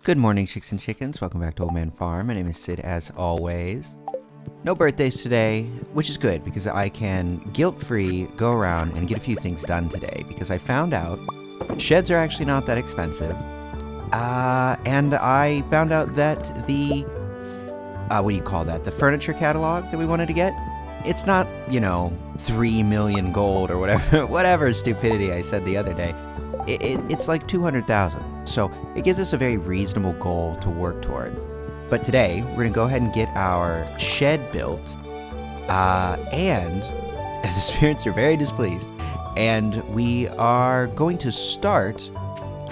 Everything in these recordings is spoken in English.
Good morning, chicks and chickens. Welcome back to Old Man Farm. My name is Sid, as always. No birthdays today, which is good because I can guilt-free go around and get a few things done today because I found out sheds are actually not that expensive. And I found out that the, what do you call that? The furniture catalog that we wanted to get, it's not, you know, 3 million gold or whatever, whatever stupidity I said the other day. It's like 200,000. So it gives us a very reasonable goal to work towards. But today, we're going to go ahead and get our shed built. And the spirits are very displeased. And we are going to start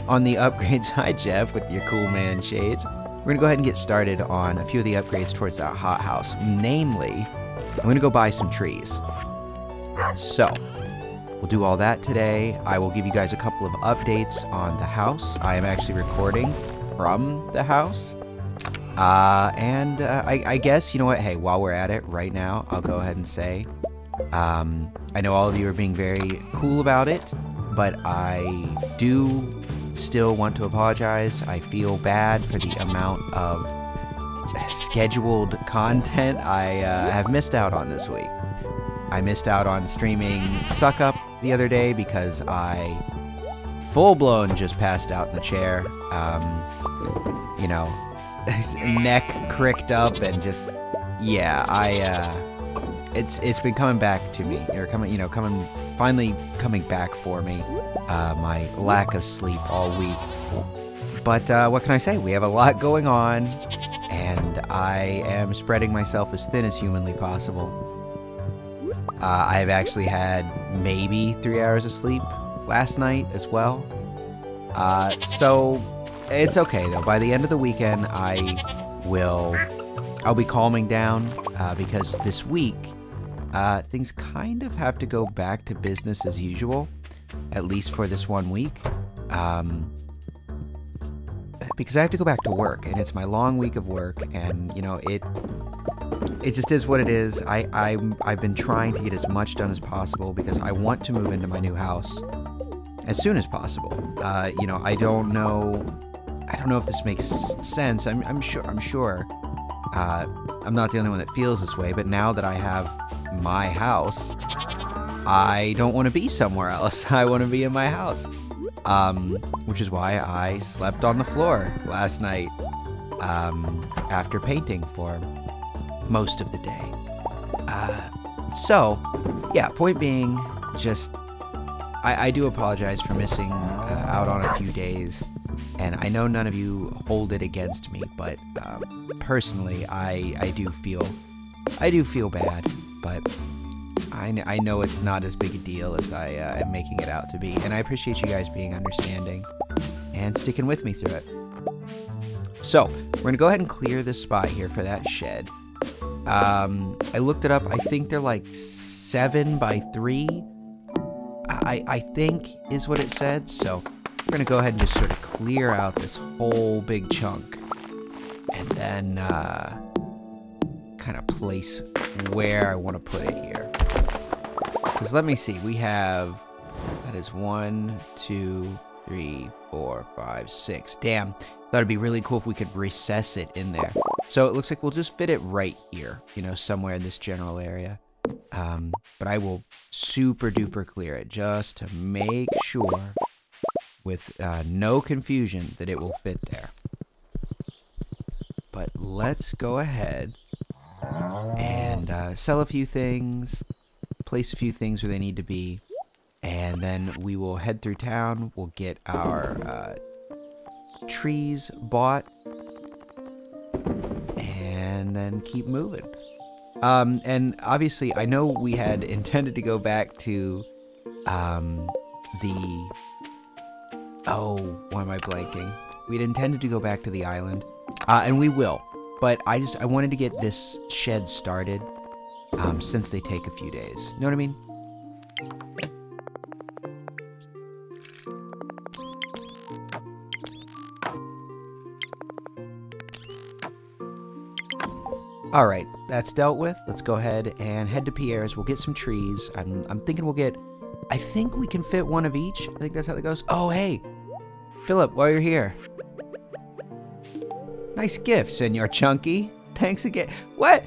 on the upgrades. Hi, Jeff, with your cool man shades. We're going to go ahead and get started on a few of the upgrades towards that hothouse. Namely, I'm going to go buy some trees. So we'll do all that today. I will give you guys a couple of updates on the house. I am actually recording from the house. I guess, you know what, hey, while we're at it right now, I'll go ahead and say, I know all of you are being very cool about it, but I do still want to apologize. I feel bad for the amount of scheduled content I have missed out on this week. I missed out on streaming Suck Up the other day because I full-blown just passed out in the chair. You know, neck cricked up and just, yeah, it's been coming back to me, or finally coming back for me, my lack of sleep all week. But what can I say? We have a lot going on, and I am spreading myself as thin as humanly possible. I've actually had maybe 3 hours of sleep last night as well. So it's okay though. By the end of the weekend, I'll be calming down because this week things kind of have to go back to business as usual, at least for this 1 week. Because I have to go back to work, and it's my long week of work, and you know it just is what it is. I've been trying to get as much done as possible because I want to move into my new house as soon as possible. You know, I don't know if this makes sense. I'm sure I'm not the only one that feels this way, but now that I have my house, I don't want to be somewhere else. I want to be in my house. Which is why I slept on the floor last night after painting for most of the day. So, yeah, point being, just, I do apologize for missing out on a few days, and I know none of you hold it against me, but personally, I do feel bad, but I know it's not as big a deal as I am making it out to be, and I appreciate you guys being understanding and sticking with me through it. So, we're going to go ahead and clear this spot here for that shed. I looked it up. I think they're like 7 by 3, I think is what it said. So, we're going to go ahead and just sort of clear out this whole big chunk and then kind of place where I want to put it here. Because let me see, we have, that is 1, 2, 3, 4, 5, 6. Damn, that would be really cool if we could recess it in there. So it looks like we'll just fit it right here, you know, somewhere in this general area. But I will super duper clear it just to make sure with no confusion that it will fit there. But let's go ahead and sell a few things, place a few things where they need to be, and then we will head through town. We'll get our trees bought, and then keep moving. And obviously, I know we had intended to go back to why am I blanking? We'd intended to go back to the island, and we will. But I wanted to get this shed started, since they take a few days. You know what I mean? Alright, that's dealt with. Let's go ahead and head to Pierre's. We'll get some trees. I'm thinking I think we can fit one of each. I think that's how that goes. Oh, hey! Philip, while you're here. Nice gift, Senor Chunky. Thanks again. What?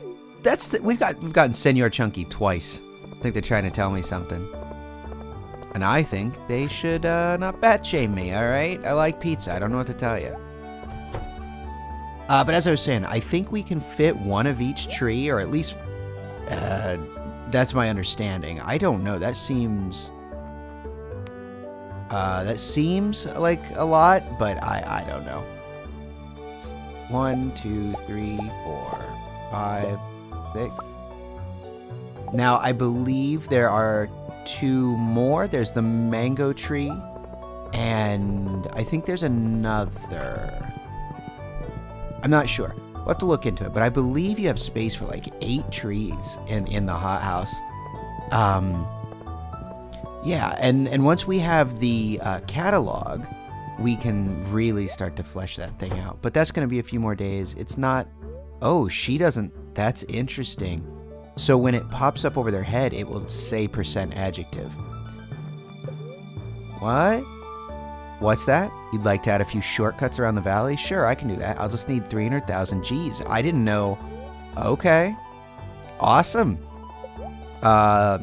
We've gotten Senor Chunky twice. I think they're trying to tell me something. And I think they should not bat shame me, alright? I like pizza. I don't know what to tell you. But as I was saying, I think we can fit one of each tree, or at least that's my understanding. I don't know. That seems like a lot, but I don't know. 1, 2, 3, 4, 5, 6. Now, I believe there are 2 more. There's the mango tree, and I think there's another. I'm not sure. We'll have to look into it, but I believe you have space for like 8 trees in the hothouse. Yeah, and once we have the catalog, we can really start to flesh that thing out. But that's going to be a few more days. It's not... Oh, she doesn't... That's interesting. So when it pops up over their head, it will say % adjective. What? What's that? You'd like to add a few shortcuts around the valley? Sure, I can do that. I'll just need 300,000 G's. I didn't know. Okay. Awesome. Let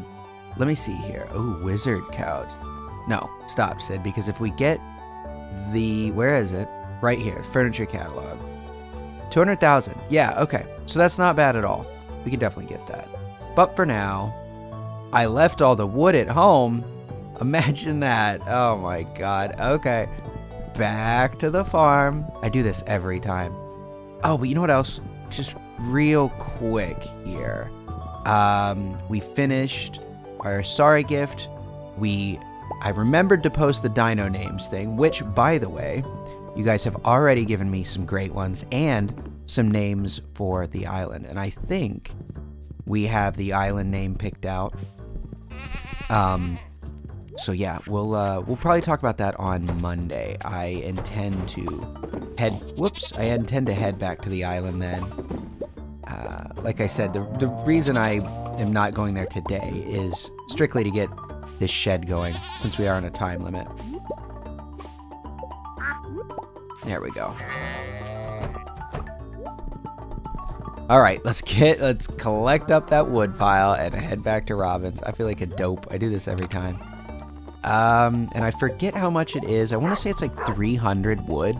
me see here. Oh, wizard couch. No, stop, Sid, because if we get the... Where is it? Right here. Furniture catalog. 200,000. Yeah, okay. So that's not bad at all. We can definitely get that. But for now, I left all the wood at home. Imagine that. Oh my god. Okay. Back to the farm. I do this every time. Oh, but you know what else? Just real quick here. We finished our sorry gift. I remembered to post the dino names thing, which, by the way, you guys have already given me some great ones and some names for the island. And I think we have the island name picked out. So yeah, we'll probably talk about that on Monday. I intend to head back to the island then. Like I said, the reason I am not going there today is strictly to get this shed going, since we are on a time limit. There we go. Alright, let's collect up that wood pile and head back to Robin's. I feel like a dope. I do this every time. And I forget how much it is. I want to say it's like 300 wood.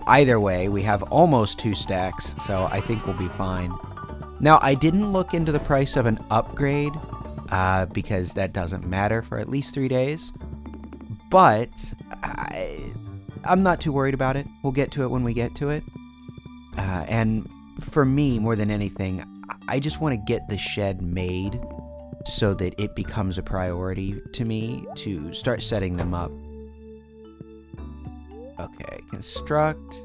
Either way, we have almost 2 stacks, so I think we'll be fine. Now, I didn't look into the price of an upgrade, because that doesn't matter for at least 3 days. But I'm not too worried about it. We'll get to it when we get to it. And for me, more than anything, I just want to get the shed made so that it becomes a priority to me to start setting them up. Okay, construct.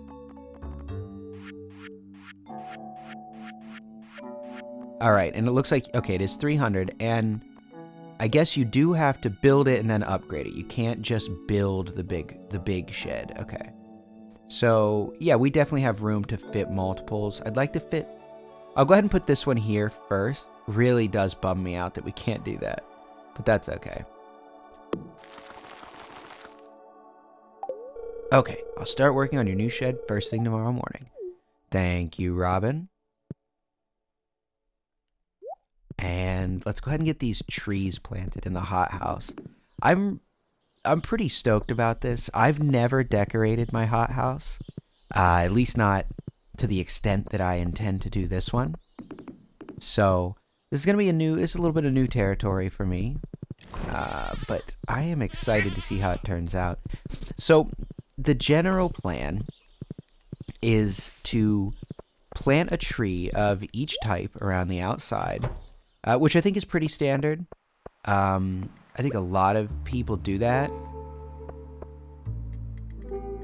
Alright, and it looks like, okay, it is 300, and I guess you do have to build it and then upgrade it. You can't just build the big shed. Okay. So, yeah, we definitely have room to fit multiples. I'd like to fit... I'll go ahead and put this one here first. Really does bum me out that we can't do that, but that's okay. Okay, I'll start working on your new shed first thing tomorrow morning. Thank you, Robin. And let's go ahead and get these trees planted in the hothouse. I'm pretty stoked about this. I've never decorated my hothouse, at least not to the extent that I intend to do this one. So this is gonna be it's a little bit of new territory for me, but I am excited to see how it turns out. So the general plan is to plant a tree of each type around the outside, which I think is pretty standard. I think a lot of people do that.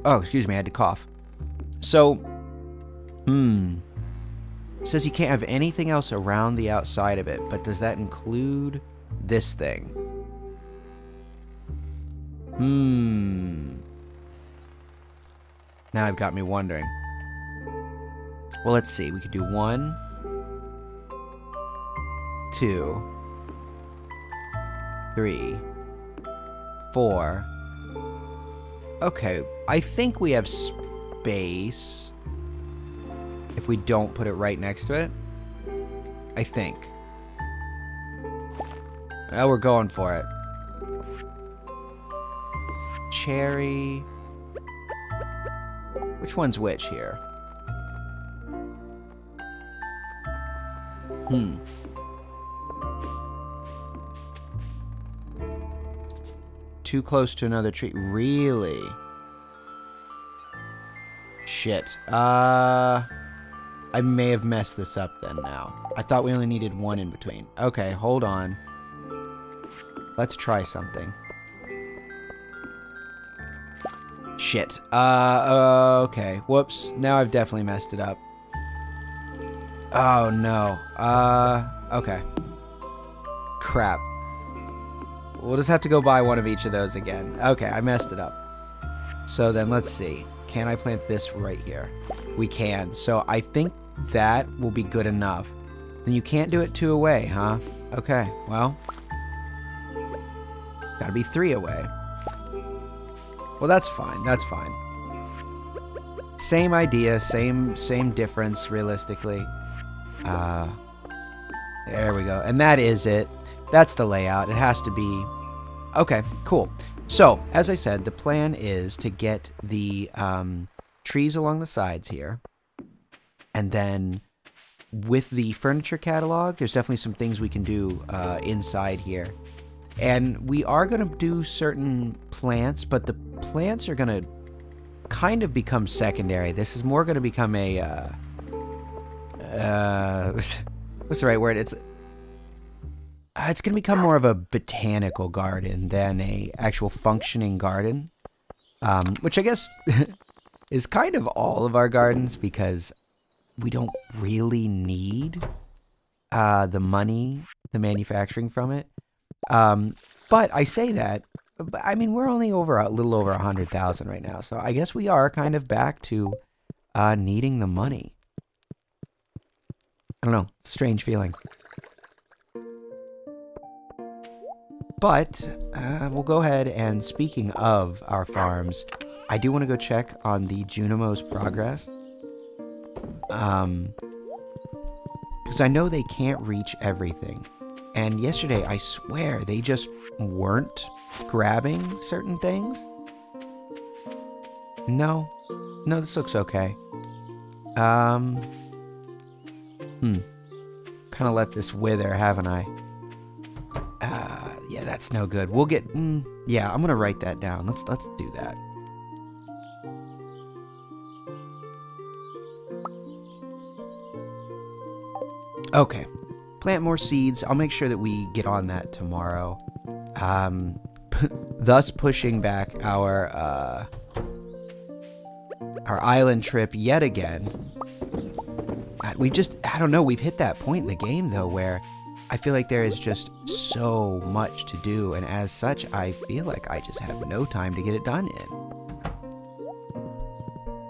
Oh, excuse me, I had to cough. So, it says you can't have anything else around the outside of it, but does that include this thing? Now I've got me wondering. Well, let's see. We could do 1, 2, 3, 4. Okay, I think we have space. if we don't put it right next to it. I think. Oh, we're going for it. Cherry. Which one's which here? Too close to another tree. Really? Shit. I may have messed this up then now. I thought we only needed one in between. Okay, hold on. Let's try something. Shit. Okay. Whoops. Now I've definitely messed it up. Oh, no. Okay. Crap. We'll just have to go buy one of each of those again. Okay, I messed it up. So then let's see. Can I plant this right here? We can. So I think that will be good enough. Then you can't do it 2 away, huh? Okay, well. Gotta be 3 away. Well, that's fine. That's fine. Same idea, same difference, realistically. There we go. And that is it. That's the layout. It has to be... Okay, cool. So, as I said, the plan is to get the trees along the sides here. And then with the furniture catalog, there's definitely some things we can do inside here. And we are going to do certain plants, but the plants are going to kind of become secondary. This is more going to become a... what's the right word? It's going to become more of a botanical garden than a actual functioning garden. Which I guess is kind of all of our gardens, because we don't really need the money, the manufacturing from it. But I say that, I mean, we're only over a little over 100,000 right now. So I guess we are kind of back to needing the money. I don't know. Strange feeling. But we'll go ahead and, speaking of our farms, I do want to go check on the Junimo's progress. Because I know they can't reach everything. And yesterday, I swear, they just weren't grabbing certain things. No. No, this looks okay. Kind of let this wither, haven't I? Yeah, that's no good. We'll get... yeah, I'm gonna write that down. Let's do that. Okay. Plant more seeds. I'll make sure that we get on that tomorrow. Thus pushing back our island trip yet again. We just, I don't know, we've hit that point in the game, though, where I feel like there is just so much to do, and as such, I feel like I just have no time to get it done in.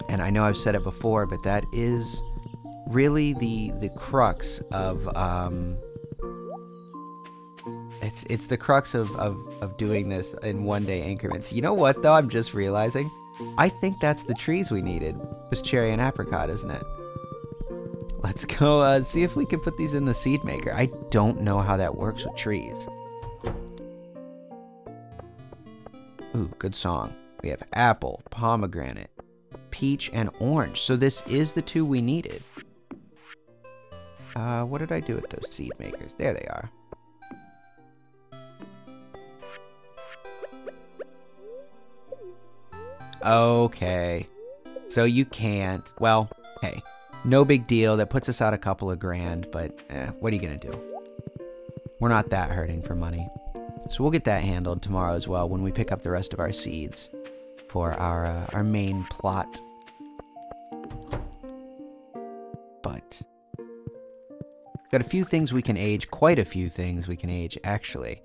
And I know I've said it before, but that is really the crux of, it's the crux of doing this in one-day increments. You know what, though, I'm just realizing? I think that's the trees we needed. It was cherry and apricot, isn't it? Let's go see if we can put these in the seed maker. I don't know how that works with trees. Ooh, good song. We have apple, pomegranate, peach, and orange. So this is the 2 we needed. What did I do with those seed makers? There they are. Okay. So you can't. Well, hey. No big deal. That puts us out a couple of grand, but what are you going to do? We're not that hurting for money. So we'll get that handled tomorrow as well when we pick up the rest of our seeds for our main plot. But got a few things we can age, quite a few things we can age, actually.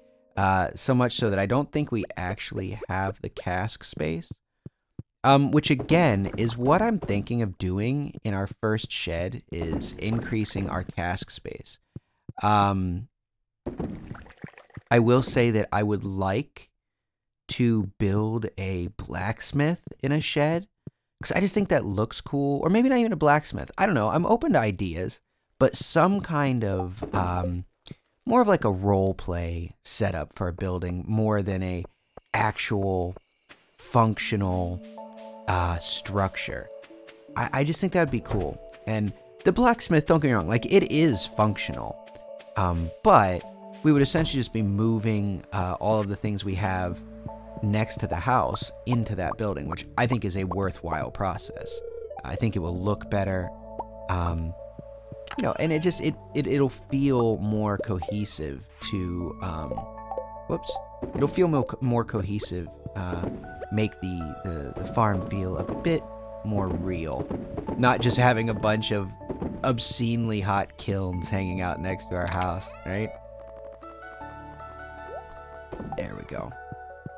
So much so that I don't think we actually have the cask space. Which again is what I'm thinking of doing in our first shed, is increasing our cask space. I will say that I would like to build a blacksmith in a shed, Because I just think that looks cool. Or maybe not even a blacksmith. I don't know. I'm open to ideas. But some kind of, more of like a role play setup for a building more than a actual functional structure. I just think that would be cool. And the blacksmith, don't get me wrong, like it is functional. But we would essentially just be moving all of the things we have next to the house into that building, which I think is a worthwhile process. I think it will look better, you know, and it'll feel more cohesive to, it'll feel more cohesive, make the farm feel a bit more real, not just having a bunch of obscenely hot kilns hanging out next to our house, right? There we go.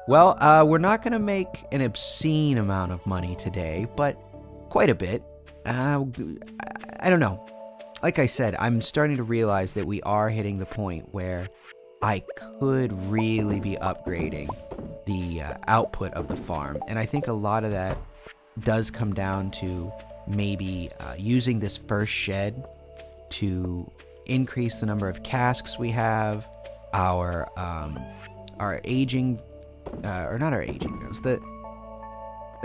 Well, we're not going to make an obscene amount of money today, but quite a bit. I don't know. Like I said, I'm starting to realize that we are hitting the point where I could really be upgrading the output of the farm. And I think a lot of that does come down to maybe using this first shed to increase the number of casks we have, our aging, or not our aging goes,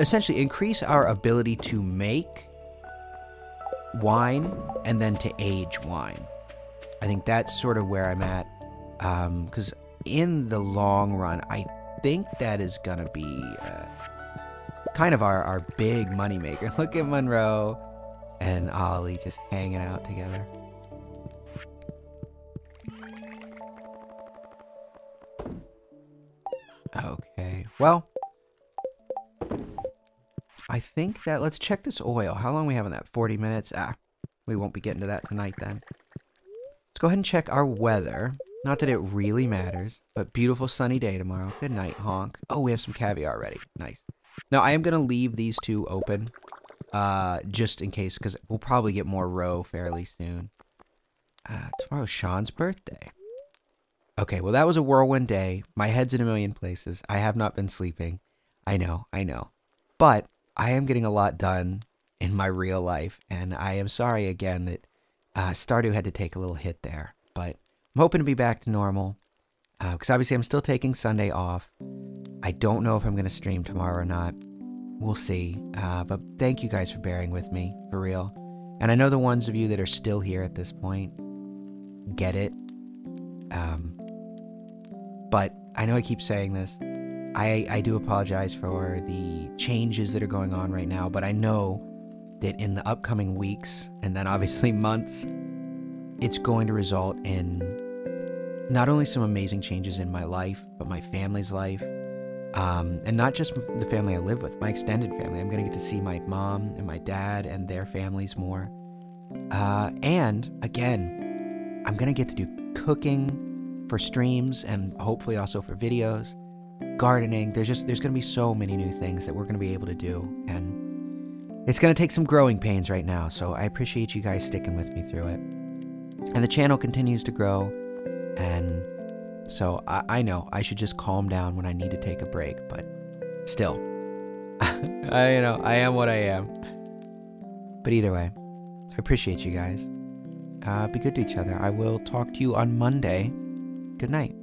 essentially increase our ability to make wine and then to age wine. I think that's sort of where I'm at, because in the long run, I think that is gonna be kind of our big moneymaker. Look at Monroe and Ollie just hanging out together. Okay, well, I think that, let's check this oil. How long we have on that? 40 minutes? We won't be getting to that tonight then. Let's go ahead and check our weather. Not that it really matters, but beautiful sunny day tomorrow. Good night, honk. Oh, we have some caviar ready. Nice. Now, I am going to leave these two open, just in case, because we'll probably get more roe fairly soon. Tomorrow's Sean's birthday. Okay, well, that was a whirlwind day. My head's in a million places. I have not been sleeping. I know. But I am getting a lot done in my real life, and I am sorry again that Stardew had to take a little hit there. But I'm hoping to be back to normal, because obviously I'm still taking Sunday off. I don't know if I'm going to stream tomorrow or not. We'll see. But thank you guys for bearing with me, for real. And I know the ones of you that are still here at this point get it. But I know I keep saying this. I do apologize for the changes that are going on right now, but I know that in the upcoming weeks, and then obviously months, it's going to result in not only some amazing changes in my life, but my family's life, and not just the family I live with, my extended family. I'm going to get to see my mom and my dad and their families more. And, again, I'm going to get to do cooking for streams and hopefully also for videos, gardening. There's going to be so many new things that we're going to be able to do, and it's going to take some growing pains right now, so I appreciate you guys sticking with me through it. And the channel continues to grow, and so I know I should just calm down when I need to take a break, but still, I am what I am. But either way, I appreciate you guys. Be good to each other. I will talk to you on Monday. Good night.